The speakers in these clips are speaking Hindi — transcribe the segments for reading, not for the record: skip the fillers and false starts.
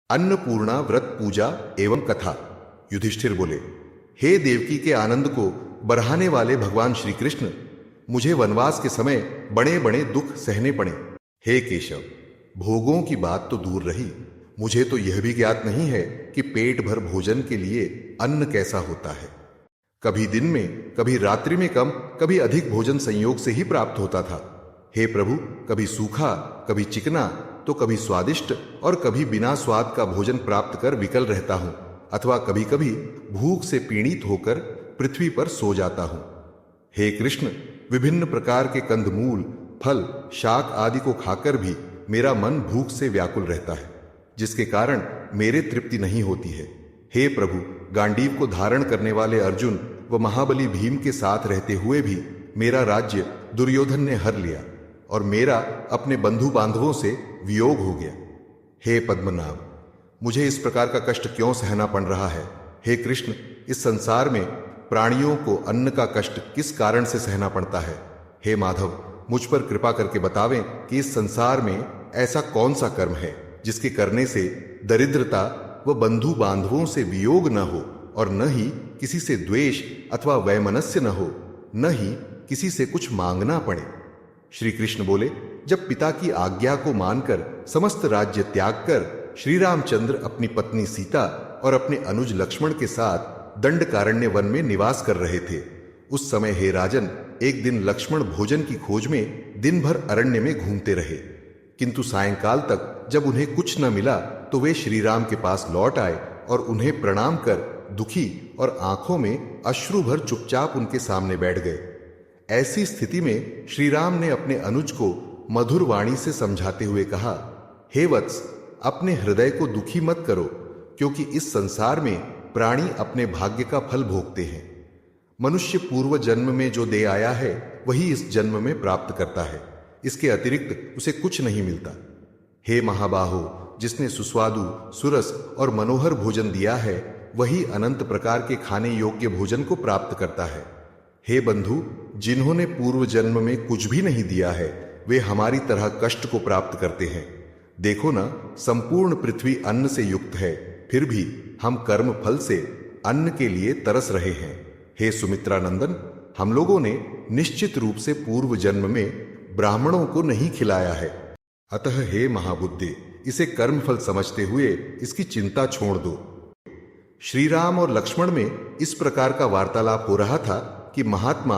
अन्नपूर्णा व्रत पूजा एवं कथा। युधिष्ठिर बोले, हे देवकी के आनंद को बढ़ाने वाले भगवान श्री कृष्ण, मुझे वनवास के समय बड़े बड़े दुख सहने पड़े। हे केशव, भोगों की बात तो दूर रही, मुझे तो यह भी ज्ञात नहीं है कि पेट भर भोजन के लिए अन्न कैसा होता है। कभी दिन में, कभी रात्रि में कम, कभी अधिक भोजन संयोग से ही प्राप्त होता था। हे प्रभु, कभी सूखा, कभी चिकना, तो कभी स्वादिष्ट और कभी बिना स्वाद का भोजन प्राप्त कर विकल रहता हूं, अथवा कभी कभी भूख से पीड़ित होकर पृथ्वी पर सो जाता हूं। हे कृष्ण, विभिन्न प्रकार के कंदमूल, फल, शाक आदि को खाकर भी मेरा मन भूख से व्याकुल रहता है, जिसके कारण मेरे तृप्ति नहीं होती है। हे प्रभु, गांडीव को धारण करने वाले अर्जुन व महाबली भीम के साथ रहते हुए भी मेरा राज्य दुर्योधन ने हर लिया और मेरा अपने बंधु बांधवों से वियोग हो गया। हे पद्मनाभ, मुझे इस प्रकार का कष्ट क्यों सहना पड़ रहा है? हे कृष्ण, इस संसार में प्राणियों को अन्न का कष्ट किस कारण से सहना पड़ता है? हे माधव, मुझ पर कृपा करके बतावें कि इस संसार में ऐसा कौन सा कर्म है जिसके करने से दरिद्रता व बंधु बांधवों से वियोग न हो, और न ही किसी से द्वेष अथवा वैमनस्य न हो, न ही किसी से कुछ मांगना पड़े। श्री कृष्ण बोले, जब पिता की आज्ञा को मानकर समस्त राज्य त्याग कर श्री रामचंद्र अपनी पत्नी सीता और अपने अनुज लक्ष्मण के साथ दंडकारण्य वन में निवास कर रहे थे, उस समय हे राजन, एक दिन लक्ष्मण भोजन की खोज में दिन भर अरण्य में घूमते रहे, किंतु सायंकाल तक जब उन्हें कुछ न मिला तो वे श्री राम के पास लौट आए और उन्हें प्रणाम कर दुखी और आंखों में अश्रु भर चुपचाप उनके सामने बैठ गए। ऐसी स्थिति में श्री राम ने अपने अनुज को मधुर वाणी से समझाते हुए कहा, हे वत्स, अपने हृदय को दुखी मत करो, क्योंकि इस संसार में प्राणी अपने भाग्य का फल भोगते हैं। मनुष्य पूर्व जन्म में जो दे आया है वही इस जन्म में प्राप्त करता है, इसके अतिरिक्त उसे कुछ नहीं मिलता। हे महाबाहो, जिसने सुस्वादु, सुरस और मनोहर भोजन दिया है वही अनंत प्रकार के खाने योग्य भोजन को प्राप्त करता है। हे बंधु, जिन्होंने पूर्व जन्म में कुछ भी नहीं दिया है वे हमारी तरह कष्ट को प्राप्त करते हैं। देखो ना, संपूर्ण पृथ्वी अन्न से युक्त है, फिर भी हम कर्म फल से अन्न के लिए तरस रहे हैं। हे सुमित्रा नंदन, हम लोगों ने निश्चित रूप से पूर्व जन्म में ब्राह्मणों को नहीं खिलाया है, अतः हे महाबुद्धि, इसे कर्म फल समझते हुए इसकी चिंता छोड़ दो। श्री राम और लक्ष्मण में इस प्रकार का वार्तालाप हो रहा था कि महात्मा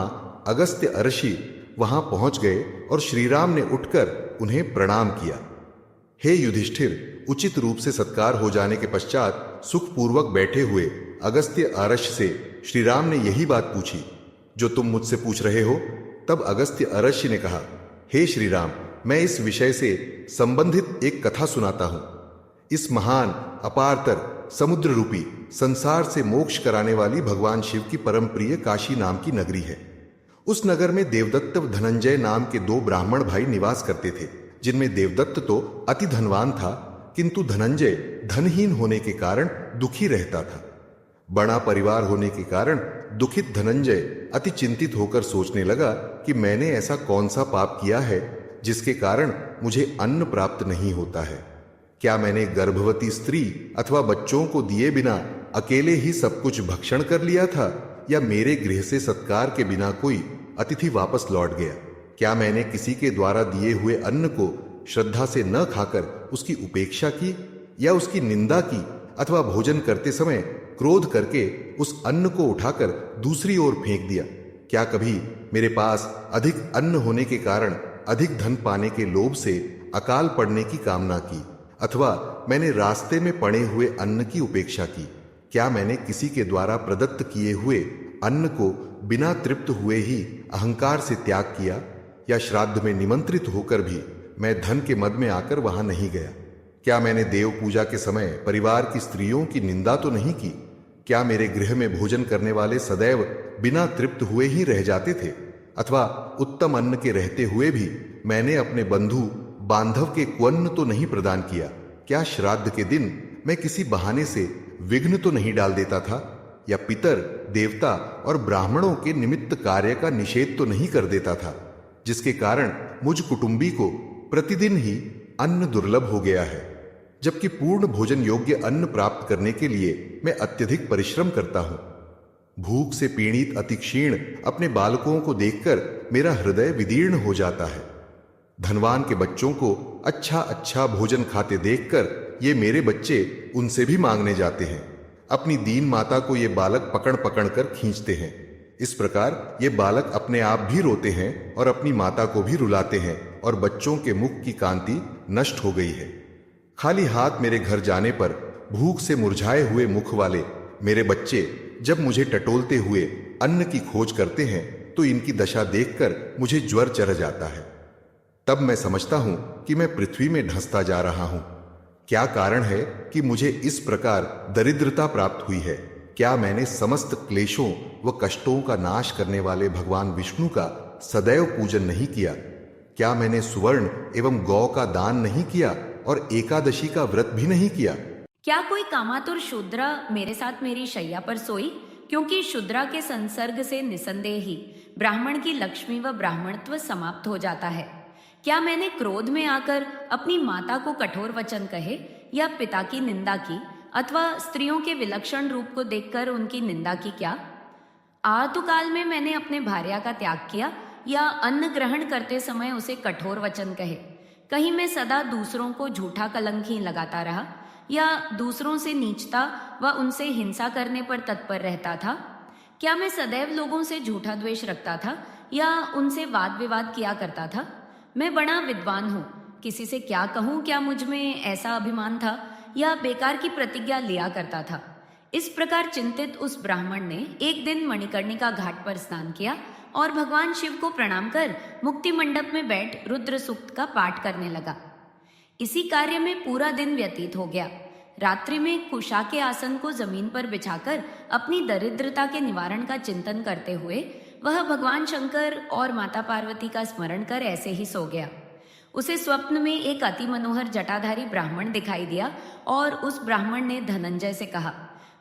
अगस्त्य अर्षि वहां पहुंच गए और श्री राम ने उठकर उन्हें प्रणाम किया। हे युधिष्ठिर, उचित रूप से सत्कार हो जाने के पश्चात सुखपूर्वक बैठे हुए अगस्त्य अर्ष से श्री राम ने यही बात पूछी जो तुम मुझसे पूछ रहे हो। तब अगस्त्य अर्षि ने कहा, हे श्री राम, मैं इस विषय से संबंधित एक कथा सुनाता हूं। इस महान, अपारतर, समुद्र रूपी संसार से मोक्ष कराने वाली भगवान शिव की परम प्रिय काशी नाम की नगरी है। उस नगर में देवदत्त व धनंजय नाम के दो ब्राह्मण भाई निवास करते थे, जिनमें देवदत्त तो अति धनवान था, किंतु धनंजय धनहीन होने के कारण दुखी रहता था। बड़ा परिवार होने के कारण दुखित धनंजय अति चिंतित होकर सोचने लगा कि मैंने ऐसा कौन सा पाप किया है जिसके कारण मुझे अन्न प्राप्त नहीं होता है। क्या मैंने गर्भवती स्त्री अथवा बच्चों को दिए बिना अकेले ही सब कुछ भक्षण कर लिया था, या मेरे गृह से सत्कार के बिना कोई अतिथि वापस लौट गया? क्या मैंने किसी के द्वारा दिए हुए अन्न को श्रद्धा से न खाकर उसकी उपेक्षा की, या उसकी निंदा की, अथवा भोजन करते समय क्रोध करके उस अन्न को उठाकर दूसरी ओर फेंक दिया? क्या कभी मेरे पास अधिक अन्न होने के कारण अधिक धन पाने के लोभ से अकाल पड़ने की कामना की, अथवा मैंने रास्ते में पड़े हुए अन्न की उपेक्षा की? क्या मैंने किसी के द्वारा प्रदत्त किए हुए अन्न को बिना तृप्त हुए ही अहंकार से त्याग किया, या श्राद्ध में निमंत्रित होकर भी मैं धन के मद में आकर वहां नहीं गया? क्या मैंने देव पूजा के समय परिवार की स्त्रियों की निंदा तो नहीं की? क्या मेरे गृह में भोजन करने वाले सदैव बिना तृप्त हुए ही रह जाते थे, अथवा उत्तम अन्न के रहते हुए भी मैंने अपने बंधु बांधव के कुअन्न तो नहीं प्रदान किया? क्या श्राद्ध के दिन मैं किसी बहाने से विघ्न तो नहीं डाल देता था, या पितर, देवता और ब्राह्मणों के निमित्त कार्य का निषेध तो नहीं कर देता था, जिसके कारण मुझ कुटुंबी को प्रतिदिन ही अन्न दुर्लभ हो गया है? जबकि पूर्ण भोजन योग्य अन्न प्राप्त करने के लिए मैं अत्यधिक परिश्रम करता हूं। भूख से पीड़ित अति क्षीण अपने बालकों को देखकर मेरा हृदय विदीर्ण हो जाता है। धनवान के बच्चों को अच्छा अच्छा भोजन खाते देखकर ये मेरे बच्चे उनसे भी मांगने जाते हैं। अपनी दीन माता को ये बालक पकड़ पकड़ कर खींचते हैं। इस प्रकार ये बालक अपने आप भी रोते हैं और अपनी माता को भी रुलाते हैं और बच्चों के मुख की कांति नष्ट हो गई है। खाली हाथ मेरे घर जाने पर भूख से मुरझाए हुए मुख वाले मेरे बच्चे जब मुझे टटोलते हुए अन्न की खोज करते हैं तो इनकी दशा देखकर मुझे ज्वर चढ़ जाता है। तब मैं समझता हूं कि मैं पृथ्वी में धंसता जा रहा हूं। क्या कारण है कि मुझे इस प्रकार दरिद्रता प्राप्त हुई है? क्या मैंने समस्त क्लेशों व कष्टों का नाश करने वाले भगवान विष्णु का सदैव पूजन नहीं किया? क्या मैंने सुवर्ण एवं गौ का दान नहीं किया और एकादशी का व्रत भी नहीं किया? क्या कोई कामातुर शूद्रा मेरे साथ मेरी शैया पर सोई? क्योंकि शूद्रा के संसर्ग से निसंदेह ही ब्राह्मण की लक्ष्मी व ब्राह्मणत्व समाप्त हो जाता है। क्या मैंने क्रोध में आकर अपनी माता को कठोर वचन कहे या पिता की निंदा की अथवा स्त्रियों के विलक्षण रूप को देखकर उनकी निंदा की? क्या आतुकाल में मैंने अपने भार्या का त्याग किया या अन्न ग्रहण करते समय उसे कठोर वचन कहे? कहीं मैं सदा दूसरों को झूठा कलंक ही लगाता रहा या दूसरों से नीचता व उनसे हिंसा करने पर तत्पर रहता था? क्या मैं सदैव लोगों से झूठा द्वेष रखता था या उनसे वाद विवाद किया करता था? मैं बड़ा विद्वान हूँ, किसी से क्या कहूँ? क्या मुझ में ऐसा अभिमान था या बेकार की प्रतिज्ञा लिया करता था? इस प्रकार चिंतित उस ब्राह्मण ने एक दिन मणिकर्णिका घाट पर स्नान किया और भगवान शिव को प्रणाम कर मुक्ति मंडप में बैठ रुद्र सूक्त का पाठ करने लगा। इसी कार्य में पूरा दिन व्यतीत हो गया। रात्रि में कुशा के आसन को जमीन पर बिछाकर अपनी दरिद्रता के निवारण का चिंतन करते हुए वह भगवान शंकर और माता पार्वती का स्मरण कर ऐसे ही सो गया। उसे स्वप्न में एक अति मनोहर जटाधारी ब्राह्मण दिखाई दिया और उस ब्राह्मण ने धनंजय से कहा।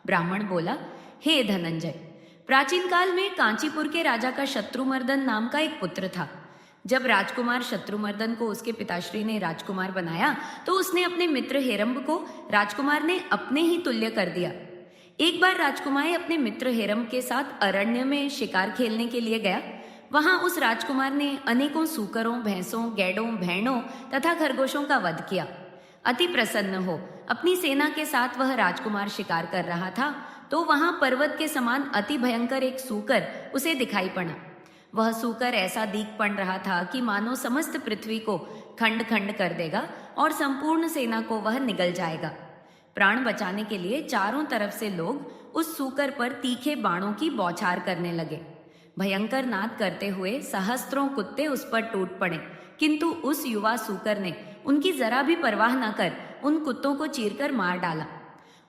ब्राह्मण बोला, हे धनंजय, प्राचीन काल में कांचीपुर के राजा का शत्रुमर्दन नाम का एक पुत्र था। जब राजकुमार शत्रुमर्दन को उसके पिताश्री ने राजकुमार बनाया तो उसने अपने मित्र हेरंब को राजकुमार ने अपने ही तुल्य कर दिया। एक बार राजकुमार अपने मित्र हेरंब के साथ अरण्य में शिकार खेलने के लिए गया। वहां उस राजकुमार ने अनेकों सूकरों, भैंसों, गैडों, भेड़ों तथा खरगोशों का वध किया। अति प्रसन्न हो अपनी सेना के साथ वह राजकुमार शिकार कर रहा था तो वहां पर्वत के समान अति भयंकर एक सूकर उसे दिखाई पड़ा। वह सूकर ऐसा दीख पड़ रहा था कि मानो समस्त पृथ्वी को खंड खंड कर देगा और संपूर्ण सेना को वह निगल जाएगा। प्राण बचाने के लिए चारों तरफ से लोग उस सूकर पर तीखे बाणों की बौछार करने लगे। भयंकर नाद करते हुए सहस्त्रों कुत्ते उस पर टूट पड़े, किंतु उस युवा सूकर ने उनकी जरा भी परवाह न कर उन कुत्तों को चीरकर मार डाला।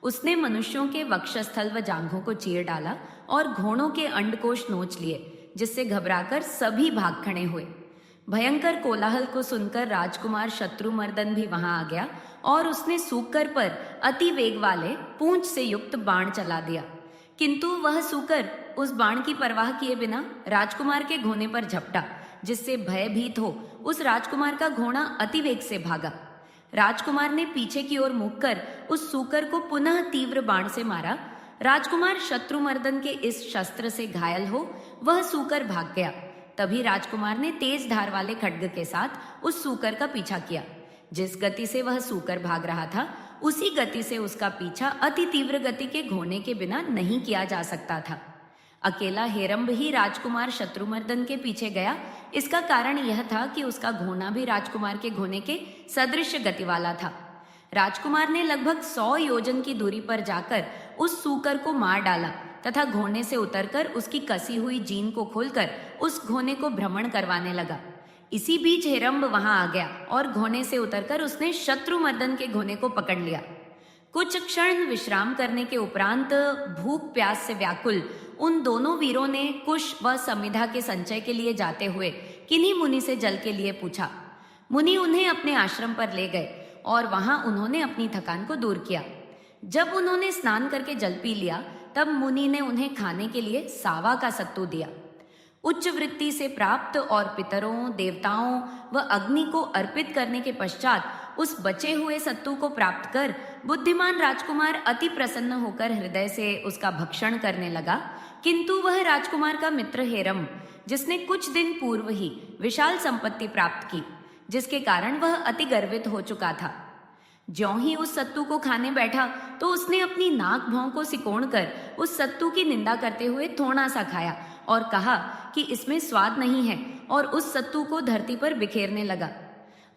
उसने मनुष्यों के वक्षस्थल व जांघों को चीर डाला और घोड़ों के अंडकोश नोच लिए, जिससे घबराकर सभी भाग खड़े हुए। भयंकर कोलाहल को सुनकर राजकुमार शत्रुमर्दन भी वहां आ गया और उसने सूकर पर अति वेग वाले पूंछ से युक्त बाण चला दिया, किंतु वह सूकर उस बाण की परवाह किए बिना राजकुमार के घोड़े पर झपटा, जिससे भयभीत हो उस राजकुमार का घोड़ा अति वेग से भागा। राजकुमार ने पीछे की ओर मुख कर उस सूकर को पुनः तीव्र बाण से मारा। राजकुमार शत्रुमर्दन के इस शस्त्र से घायल हो वह सूकर भाग गया। तभी राजकुमार ने तेज धार वाले खड्ग के साथ उस सूकर का पीछा किया। जिस गति से वह सूकर भाग रहा था उसी गति से उसका पीछा अति तीव्र गति के घोड़े के बिना नहीं किया जा सकता था। अकेला हेरंब ही राजकुमार शत्रुमर्दन के पीछे गया। इसका कारण यह था कि उसका घोड़ा भी राजकुमार के घोड़े के सदृश गति वाला था। राजकुमार ने लगभग 100 योजन की दूरी पर जाकर उस सूकर को मार डाला तथा घोड़े से उतरकर उसकी कसी हुई जीन को खोलकर उस घोड़े को भ्रमण करवाने लगा। इसी बीच हेरंब वहां आ गया और घोड़े से उतरकर उसने शत्रुमर्दन के घोड़े को पकड़ लिया। कुछ क्षण विश्राम करने के उपरांत भूख प्यास से व्याकुल उन दोनों वीरों ने कुश व समिधा के संचय के लिए जाते हुए किन्हीं मुनि से जल के लिए पूछा। मुनि उन्हें अपने आश्रम पर ले गए और वहां उन्होंने अपनी थकान को दूर किया। जब उन्होंने स्नान करके जल पी लिया तब मुनि ने उन्हें खाने के लिए सावा का सत्तू दिया। उच्च वृत्ति से प्राप्त और पितरों, देवताओं व अग्नि को अर्पित करने के पश्चात उस बचे हुए सत्तू को प्राप्त कर बुद्धिमान राजकुमार अति प्रसन्न होकर हृदय से उसका भक्षण करने लगा। किंतु वह राजकुमार का मित्र हेरम, जिसने कुछ दिन पूर्व ही विशाल संपत्ति प्राप्त की, जिसके कारण वह अति गर्वित हो चुका था, ज्यों ही उस सत्तू को खाने बैठा तो उसने अपनी नाक भौं को सिकोड़कर उस सत्तू की निंदा करते हुए थोड़ा सा खाया और कहा कि इसमें स्वाद नहीं है, और उस सत्तू को धरती पर बिखेरने लगा।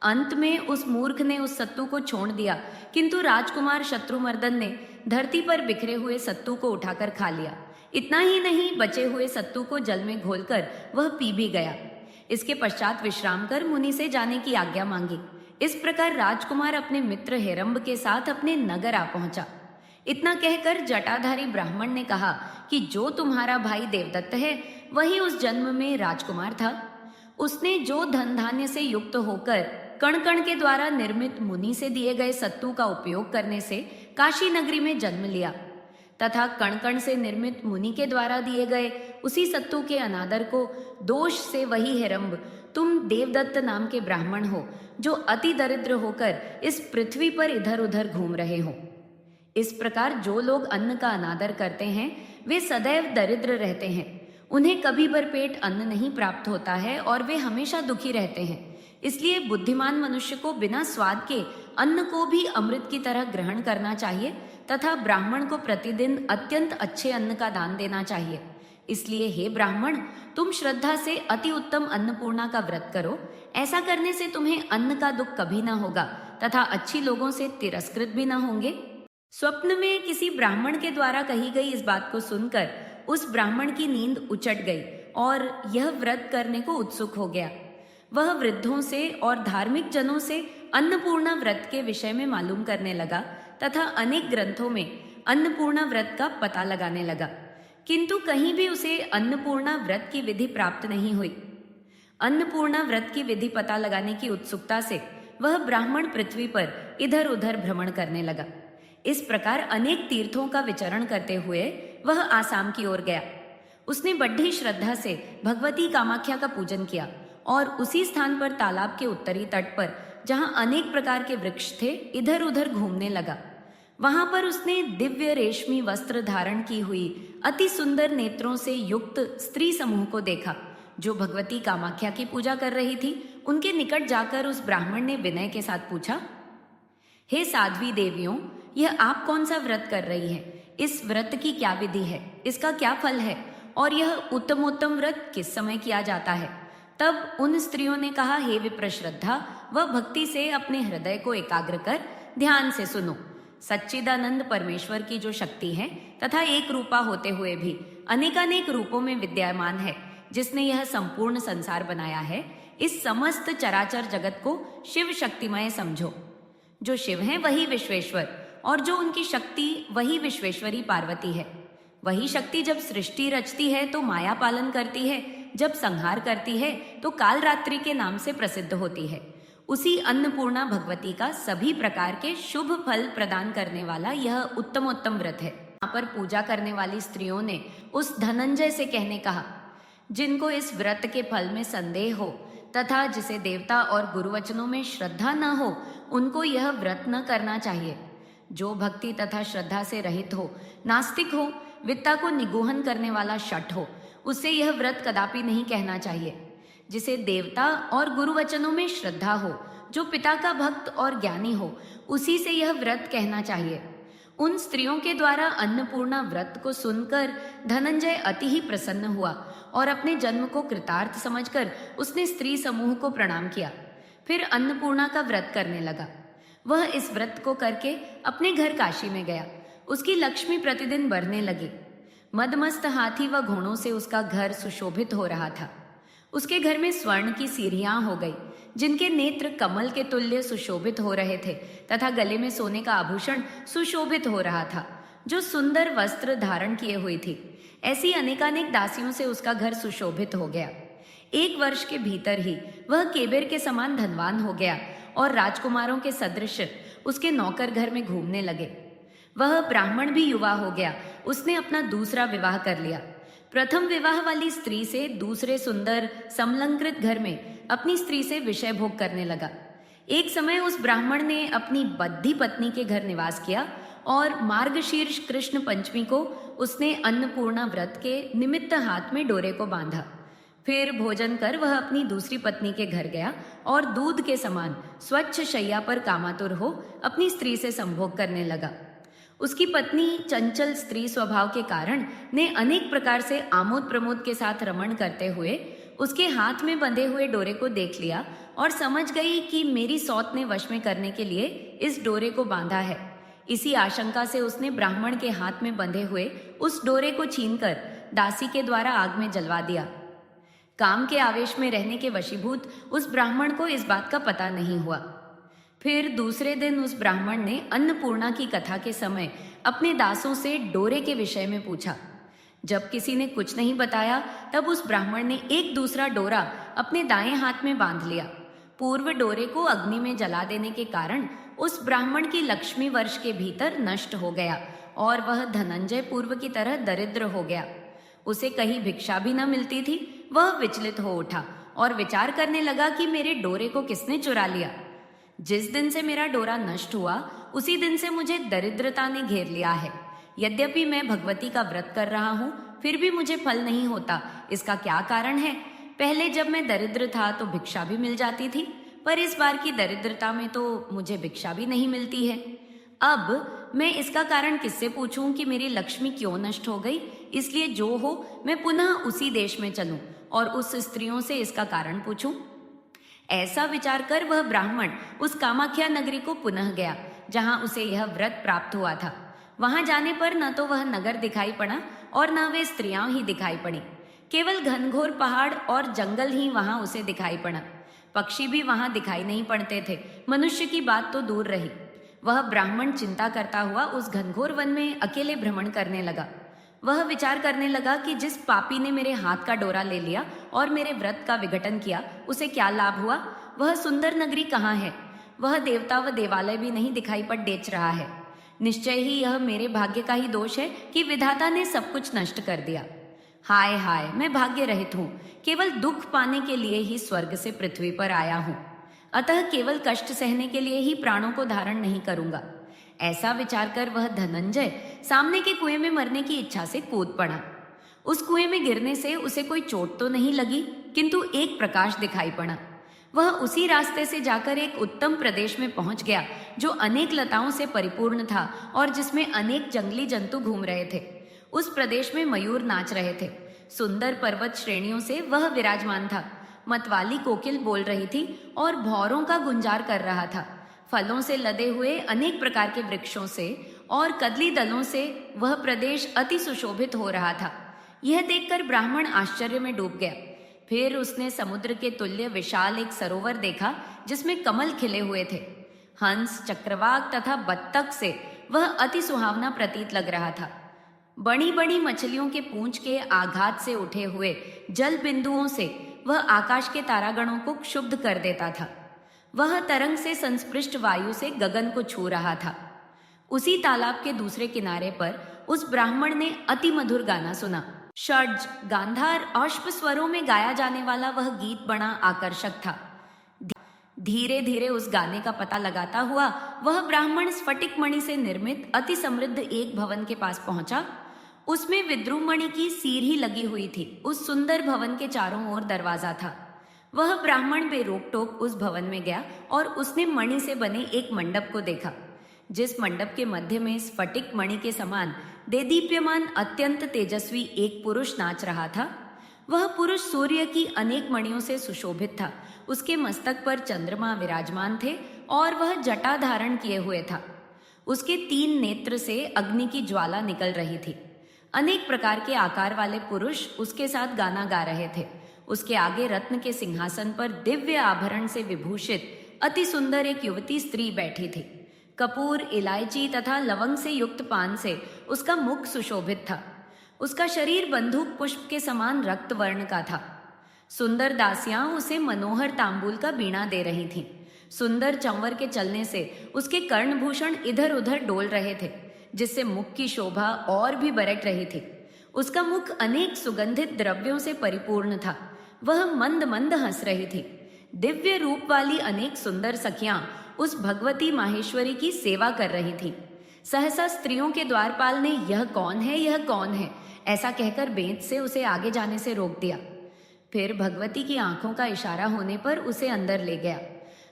अंत में उस मूर्ख ने उस सत्तू को छोड़ दिया, किंतु राजकुमार शत्रुमर्दन ने धरती पर बिखरे हुए सत्तू को उठाकर खा लिया। इतना ही नहीं, बचे हुए सत्तू को जल में घोलकर वह पी भी गया। इसके पश्चात विश्राम कर मुनि से जाने की आज्ञा मांगी। इस प्रकार राजकुमार अपने मित्र हेरम्ब के साथ अपने नगर आ पहुंचा। इतना कहकर जटाधारी ब्राह्मण ने कहा कि जो तुम्हारा भाई देवदत्त है वही उस जन्म में राजकुमार था। उसने जो धन धान्य से युक्त होकर कण कण के द्वारा निर्मित मुनि से दिए गए सत्तू का उपयोग करने से काशी नगरी में जन्म लिया, तथा कण कण से निर्मित मुनि के द्वारा दिए गए उसी सत्तू के अनादर को दोष से वही हेरम्ब तुम देवदत्त नाम के ब्राह्मण हो, जो अति दरिद्र होकर इस पृथ्वी पर इधर उधर घूम रहे हो। इस प्रकार जो लोग अन्न का अनादर करते हैं वे सदैव दरिद्र रहते हैं। उन्हें कभी भरपेट अन्न नहीं प्राप्त होता है और वे हमेशा दुखी रहते हैं। इसलिए बुद्धिमान मनुष्य को बिना स्वाद के अन्न को भी अमृत की तरह ग्रहण करना चाहिए तथा ब्राह्मण को प्रतिदिन अत्यंत अच्छे अन्न का दान देना चाहिए। इसलिए हे ब्राह्मण, तुम श्रद्धा से अति उत्तम अन्नपूर्णा का व्रत करो। ऐसा करने से तुम्हें अन्न का दुख कभी ना होगा तथा अच्छी लोगों से तिरस्कृत भी ना होंगे। स्वप्न में किसी ब्राह्मण के द्वारा कही गई इस बात को सुनकर उस ब्राह्मण की नींद उचट गई और यह व्रत करने को उत्सुक हो गया। वह वृद्धों से और धार्मिक जनों से अन्नपूर्णा व्रत के विषय में मालूम करने लगा तथा अनेक ग्रंथों में अन्नपूर्णा व्रत का पता लगाने लगा, किंतु कहीं भी उसे अन्नपूर्णा व्रत की विधि प्राप्त नहीं हुई। अन्नपूर्णा व्रत की विधि पता लगाने की उत्सुकता से वह ब्राह्मण पृथ्वी पर इधर उधर भ्रमण करने लगा। इस प्रकार अनेक तीर्थों का विचरण करते हुए वह आसाम की ओर गया। उसने बड़ी श्रद्धा से भगवती कामाख्या का पूजन किया और उसी स्थान पर तालाब के उत्तरी तट पर, जहां अनेक प्रकार के वृक्ष थे, इधर उधर घूमने लगा। वहां पर उसने दिव्य रेशमी वस्त्र धारण की हुई अति सुंदर नेत्रों से युक्त स्त्री समूह को देखा, जो भगवती कामाख्या की पूजा कर रही थी। उनके निकट जाकर उस ब्राह्मण ने विनय के साथ पूछा, हे साध्वी देवियों, यह आप कौन सा व्रत कर रही है? इस व्रत की क्या विधि है? इसका क्या फल है? और यह उत्तमोत्तम व्रत किस समय किया जाता है? तब उन स्त्रियों ने कहा, हे विप्र श्रद्धा व भक्ति से अपने हृदय को एकाग्र कर ध्यान से सुनो। सच्चिदानंद परमेश्वर की जो शक्ति है तथा एक रूपा होते हुए भी अनेकानेक रूपों में विद्यमान है, जिसने यह संपूर्ण संसार बनाया है, इस समस्त चराचर जगत को शिव शक्तिमय समझो। जो शिव हैं वही विश्वेश्वर, और जो उनकी शक्ति वही विश्वेश्वरी पार्वती है। वही शक्ति जब सृष्टि रचती है तो माया पालन करती है, जब संहार करती है तो कालरात्रि के नाम से प्रसिद्ध होती है। उसी अन्नपूर्णा भगवती का सभी प्रकार के शुभ फल प्रदान करने वाला यह उत्तमोत्तम व्रत है। यहाँ पर पूजा करने वाली स्त्रियों ने उस धनंजय से कहने कहा, जिनको इस व्रत के फल में संदेह हो तथा जिसे देवता और गुरुवचनों में श्रद्धा न हो, उनको यह व्रत न करना चाहिए। जो भक्ति तथा श्रद्धा से रहित हो, नास्तिक हो, वित्ता को निगूहन करने वाला शठ हो, उससे यह व्रत कदापि नहीं कहना चाहिए। जिसे देवता और गुरुवचनों में श्रद्धा हो, जो पिता का भक्त और ज्ञानी हो, उसी से यह व्रत कहना चाहिए। उन स्त्रियों के द्वारा अन्नपूर्णा व्रत को सुनकर धनंजय अति ही प्रसन्न हुआ और अपने जन्म को कृतार्थ समझकर उसने स्त्री समूह को प्रणाम किया। फिर अन्नपूर्णा का व्रत करने लगा। वह इस व्रत को करके अपने घर काशी में गया। उसकी लक्ष्मी प्रतिदिन बढ़ने लगी। मदमस्त हाथी व घोड़ों से उसका घर सुशोभित हो रहा था। उसके घर में स्वर्ण की सीढ़ियां हो गई, जिनके नेत्र कमल के तुल्य सुशोभित हो रहे थे तथा गले में सोने का आभूषण सुशोभित हो रहा था, जो सुंदर वस्त्र धारण किए हुई थी। ऐसी अनेकानेक दासियों से उसका घर सुशोभित हो गया। 1 वर्ष के भीतर ही वह केबिर के समान धनवान हो गया और राजकुमारों के सदृश उसके नौकर घर में घूमने लगे। वह ब्राह्मण भी युवा हो गया। उसने अपना दूसरा विवाह कर लिया। प्रथम विवाह वाली स्त्री से दूसरे सुंदर समलंकृत घर में अपनी स्त्री से विषय भोग करने लगा। एक समय उस ब्राह्मण ने अपनी बद्धी पत्नी के घर निवास किया और मार्गशीर्ष कृष्ण पंचमी को उसने अन्नपूर्णा व्रत के निमित्त हाथ में डोरे को बांधा। फिर भोजन कर वह अपनी दूसरी पत्नी के घर गया और दूध के समान स्वच्छ शैया पर कामातुर हो अपनी स्त्री से संभोग करने लगा। उसकी पत्नी चंचल स्त्री स्वभाव के कारण ने अनेक प्रकार से आमोद प्रमोद के साथ रमण करते हुए उसके हाथ में बंधे हुए डोरे को देख लिया और समझ गई कि मेरी सौत ने वश में करने के लिए इस डोरे को बांधा है। इसी आशंका से उसने ब्राह्मण के हाथ में बंधे हुए उस डोरे को छीनकर दासी के द्वारा आग में जलवा दिया। काम के आवेश में रहने के वशीभूत उस ब्राह्मण को इस बात का पता नहीं हुआ। फिर दूसरे दिन उस ब्राह्मण ने अन्नपूर्णा की कथा के समय अपने दासों से डोरे के विषय में पूछा। जब किसी ने कुछ नहीं बताया तब उस ब्राह्मण ने एक दूसरा डोरा अपने दाएं हाथ में बांध लिया। पूर्व डोरे को अग्नि में जला देने के कारण उस ब्राह्मण की लक्ष्मी वर्ष के भीतर नष्ट हो गया और वह धनंजय पूर्व की तरह दरिद्र हो गया। उसे कहीं भिक्षा भी न मिलती थी। वह विचलित हो उठा और विचार करने लगा कि मेरे डोरे को किसने चुरा लिया। जिस दिन से मेरा डोरा नष्ट हुआ उसी दिन से मुझे दरिद्रता ने घेर लिया है। यद्यपि मैं भगवती का व्रत कर रहा हूँ फिर भी मुझे फल नहीं होता। इसका क्या कारण है? पहले जब मैं दरिद्र था तो भिक्षा भी मिल जाती थी, पर इस बार की दरिद्रता में तो मुझे भिक्षा भी नहीं मिलती है। अब मैं इसका कारण किससे पूछूं कि मेरी लक्ष्मी क्यों नष्ट हो गई? इसलिए जो हो मैं पुनः उसी देश में चलूं और उस स्त्रियों से इसका कारण पूछूं। ऐसा विचार कर वह ब्राह्मण उस कामाख्या नगरी को पुनः गया जहां उसे यह व्रत प्राप्त हुआ था। वहां जाने पर न तो वह नगर दिखाई पड़ा और न वे स्त्रियां ही दिखाई पड़ी। केवल घनघोर पहाड़ और जंगल ही वहां उसे दिखाई पड़ा। पक्षी भी वहां दिखाई नहीं पड़ते थे। मनुष्य की बात तो दूर रही। वह ब्राह्मण चिंता करता हुआ उस घनघोर वन में अकेले भ्रमण करने लगा। वह विचार करने लगा कि जिस पापी ने मेरे हाथ का डोरा ले लिया और मेरे व्रत का विघटन किया उसे क्या लाभ हुआ? वह सुंदर नगरी कहाँ है? वह देवता व देवालय भी नहीं दिखाई पड़ बेच रहा है। निश्चय ही यह मेरे भाग्य का ही दोष है कि विधाता ने सब कुछ नष्ट कर दिया। हाय हाय, मैं भाग्य रहित हूँ। केवल दुख पाने के लिए ही स्वर्ग से पृथ्वी पर आया हूँ, अतः केवल कष्ट सहने के लिए ही प्राणों को धारण नहीं करूंगा। ऐसा विचार कर वह धनंजय सामने के कुएं में मरने की इच्छा से कूद पड़ा। उस कुएं में गिरने से उसे कोई चोट तो नहीं लगी, किंतु एक प्रकाश दिखाई पड़ा। वह उसी रास्ते से जाकर एक उत्तम प्रदेश में पहुंच गया जो अनेक लताओं से परिपूर्ण था और जिसमें अनेक जंगली जंतु घूम रहे थे। उस प्रदेश में मयूर नाच रहे थे। सुंदर पर्वत श्रेणियों से वह विराजमान था। मतवाली कोकिल बोल रही थी और भौरों का गुंजार कर रहा था। फलों से लदे हुए अनेक प्रकार के वृक्षों से और कदली दलों से वह प्रदेश अति सुशोभित हो रहा था। यह देखकर ब्राह्मण आश्चर्य में डूब गया। फिर उसने समुद्र के तुल्य विशाल एक सरोवर देखा जिसमें कमल खिले हुए थे। हंस, चक्रवाक तथा बत्तख से वह अति सुहावना प्रतीत लग रहा था। बड़ी बड़ी मछलियों के पूंछ के आघात से उठे हुए जल बिंदुओं से वह आकाश के तारागणों को क्षुब्ध कर देता था। वह तरंग से संस्पृष्ट वायु से गगन को छू रहा था। उसी तालाब के दूसरे किनारे पर उस ब्राह्मण ने अति मधुर गाना सुना। षड्ज, गांधार, औष्प स्वरों में गाया जाने वाला वह गीत बड़ा आकर्षक था। धीरे धीरे उस गाने का पता लगाता हुआ वह ब्राह्मण स्फटिक मणि से निर्मित अति समृद्ध एक भवन के पास पहुंचा। उसमें विद्रुम मणि की सीर ही लगी हुई थी। उस सुंदर भवन के चारों ओर दरवाजा था। वह ब्राह्मण बेरोक टोक उस भवन में गया और उसने मणि से बने एक मंडप को देखा, जिस मंडप के मध्य में स्फटिक मणि के समान देदीप्यमान अत्यंत तेजस्वी एक पुरुष नाच रहा था। वह पुरुष सूर्य की अनेक मणियों से सुशोभित था। उसके मस्तक पर चंद्रमा विराजमान थे और वह जटा धारण किए हुए था। उसके 3 नेत्र से अग्नि की ज्वाला निकल रही थी। अनेक प्रकार के आकार वाले पुरुष उसके साथ गाना गा रहे थे। उसके आगे रत्न के सिंहासन पर दिव्य आभरण से विभूषित अति सुंदर एक युवती स्त्री बैठी थी। कपूर, इलायची तथा लवंग से युक्त पान से उसका मुख सुशोभित था। उसका शरीर बंदूक पुष्प के समान रक्त वर्ण का था। सुंदर दासियां उसे मनोहर तांबूल का बीणा दे रही थीं। सुंदर चंवर के चलने से उसके कर्णभूषण इधर उधर डोल रहे थे, जिससे मुख की शोभा और भी बरट रही थी। उसका मुख अनेक सुगंधित द्रव्यों से परिपूर्ण था। वह मंद मंद हंस रही थी। दिव्य रूप वाली अनेक सुंदर सखियां उस भगवती माहेश्वरी की सेवा कर रही थीं। सहसा स्त्रियों के द्वारपाल ने यह कौन है, यह कौन है, ऐसा कहकर बेंत से उसे आगे जाने से रोक दिया। फिर भगवती की आंखों का इशारा होने पर उसे अंदर ले गया।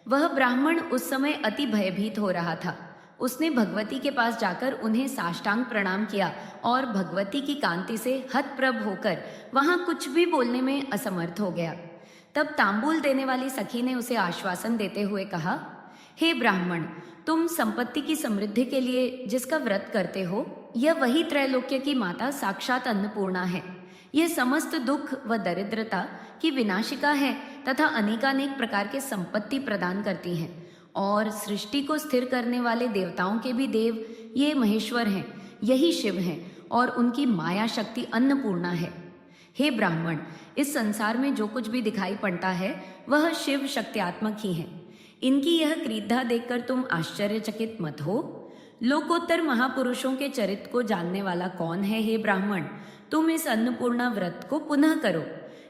वह ब्राह्मण उस समय अति भयभीत हो रहा था। उसने भगवती के पास जाकर उन्हें साष्टांग प्रणाम किया और भगवती की कांति से हतप्रभ होकर वहां कुछ भी बोलने में असमर्थ हो गया। तब तांबूल देने वाली सखी ने उसे आश्वासन देते हुए कहा, हे ब्राह्मण, तुम संपत्ति की समृद्धि के लिए जिसका व्रत करते हो, यह वही त्रैलोक्य की माता साक्षात अन्नपूर्णा है। यह समस्त दुख व दरिद्रता की विनाशिका है तथा अनेकानेक प्रकार के संपत्ति प्रदान करती है और सृष्टि को स्थिर करने वाले देवताओं के भी देव ये महेश्वर हैं, यही शिव हैं और उनकी माया शक्ति अन्नपूर्णा है। हे ब्राह्मण, इस संसार में जो कुछ भी दिखाई पड़ता है वह शिव शक्त्यात्मक ही है। इनकी यह क्रीधा देखकर तुम आश्चर्यचकित मत हो। लोकोत्तर महापुरुषों के चरित्र को जानने वाला कौन है? हे ब्राह्मण, तुम इस अन्नपूर्णा व्रत को पुनः करो,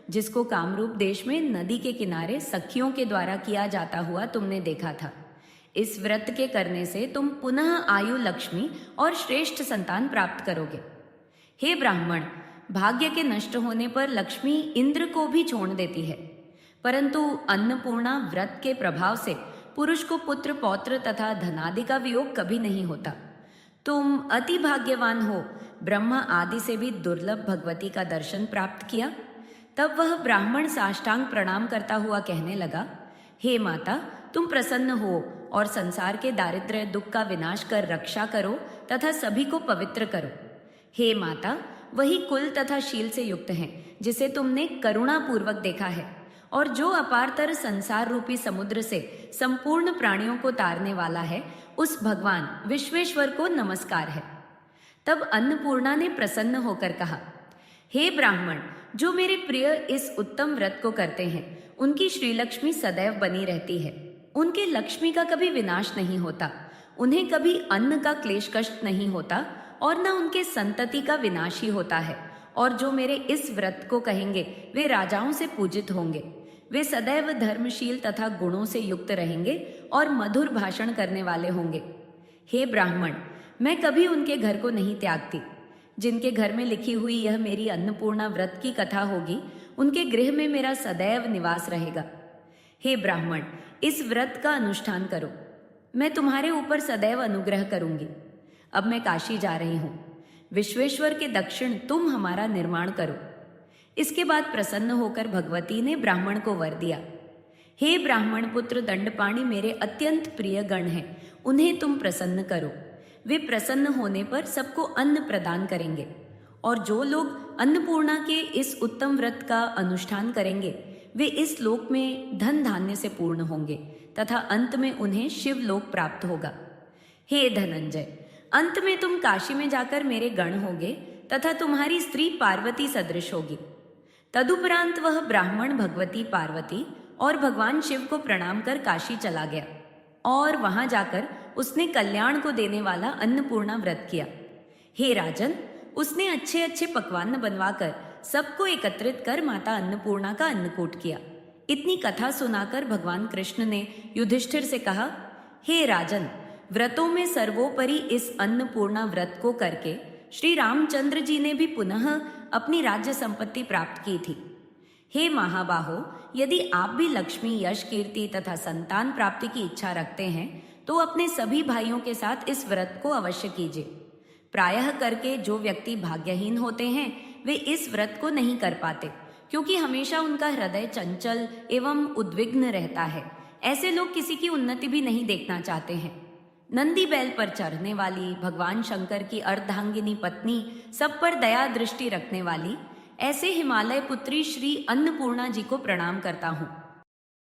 जिसको कामरूप देश में नदी के किनारे सखियों के द्वारा किया जाता हुआ तुमने देखा था। इस व्रत के करने से तुम पुनः आयु, लक्ष्मी और श्रेष्ठ संतान प्राप्त करोगे। हे ब्राह्मण, भाग्य के नष्ट होने पर लक्ष्मी इंद्र को भी छोड़ देती है, परंतु अन्नपूर्णा व्रत के प्रभाव से पुरुष को पुत्र, पौत्र तथा धनादि का वियोग कभी नहीं होता। तुम अति भाग्यवान हो, ब्रह्मा आदि से भी दुर्लभ भगवती का दर्शन प्राप्त किया। तब वह ब्राह्मण साष्टांग प्रणाम करता हुआ कहने लगा, हे माता, तुम प्रसन्न हो और संसार के दारिद्र्य दुख का विनाश कर रक्षा करो तथा सभी को पवित्र करो। हे माता, वही कुल तथा शील से युक्त हैं जिसे तुमने करुणा पूर्वक देखा है और जो अपारतर संसार रूपी समुद्र से संपूर्ण प्राणियों को तारने वाला है, उस भगवान विश्वेश्वर को नमस्कार है। तब अन्नपूर्णा ने प्रसन्न होकर कहा, हे ब्राह्मण, जो मेरे प्रिय इस उत्तम व्रत को करते हैं उनकी श्रीलक्ष्मी सदैव बनी रहती है। उनके लक्ष्मी का कभी विनाश नहीं होता, उन्हें कभी अन्न का क्लेश कष्ट नहीं होता और न उनके संतति का विनाश ही होता है। और जो मेरे इस व्रत को कहेंगे वे राजाओं से पूजित होंगे। वे सदैव धर्मशील तथा गुणों से युक्त रहेंगे और मधुर भाषण करने वाले होंगे। हे ब्राह्मण, मैं कभी उनके घर को नहीं त्यागती। जिनके घर में लिखी हुई यह मेरी अन्नपूर्णा व्रत की कथा होगी, उनके गृह में मेरा सदैव निवास रहेगा। हे ब्राह्मण, इस व्रत का अनुष्ठान करो, मैं तुम्हारे ऊपर सदैव अनुग्रह करूंगी। अब मैं काशी जा रही हूं, विश्वेश्वर के दक्षिण तुम हमारा निर्माण करो। इसके बाद प्रसन्न होकर भगवती ने ब्राह्मण को वर दिया, हे ब्राह्मण पुत्र दंडपाणि मेरे अत्यंत प्रिय गण हैं, उन्हें तुम प्रसन्न करो। वे प्रसन्न होने पर सबको अन्न प्रदान करेंगे और जो लोग अन्नपूर्णा के इस उत्तम व्रत का अनुष्ठान करेंगे वे इस लोक में धन धान्य से पूर्ण होंगे तथा अंत में उन्हें शिवलोक प्राप्त होगा। हे धनंजय, अंत में तुम काशी में जाकर मेरे गण होगे तथा तुम्हारी स्त्री पार्वती सदृश होगी। तदुपरांत वह ब्राह्मण भगवती पार्वती और भगवान शिव को प्रणाम कर काशी चला गया और वहां जाकर उसने कल्याण को देने वाला अन्नपूर्णा व्रत किया। हे राजन, उसने अच्छे अच्छे पकवान बनवाकर सबको एकत्रित कर माता अन्नपूर्णा का अन्नकूट किया। इतनी कथा सुनाकर भगवान कृष्ण ने युधिष्ठिर से कहा, हे राजन, व्रतों में सर्वोपरि इस अन्नपूर्णा व्रत को करके श्री रामचंद्र जी ने भी पुनः अपनी राज्य संपत्ति प्राप्त की थी। हे महाबाहो, यदि आप भी लक्ष्मी, यश, कीर्ति तथा संतान प्राप्ति की इच्छा रखते हैं तो अपने सभी भाइयों के साथ इस व्रत को अवश्य कीजिए। प्रायः करके जो व्यक्ति भाग्यहीन होते हैं वे इस व्रत को नहीं कर पाते, क्योंकि हमेशा उनका हृदय चंचल एवं उद्विग्न रहता है। ऐसे लोग किसी की उन्नति भी नहीं देखना चाहते हैं। नंदी बैल पर चढ़ने वाली, भगवान शंकर की अर्धांगिनी पत्नी, सब पर दया दृष्टि रखने वाली ऐसे हिमालय पुत्री श्री अन्नपूर्णा जी को प्रणाम करता हूँ।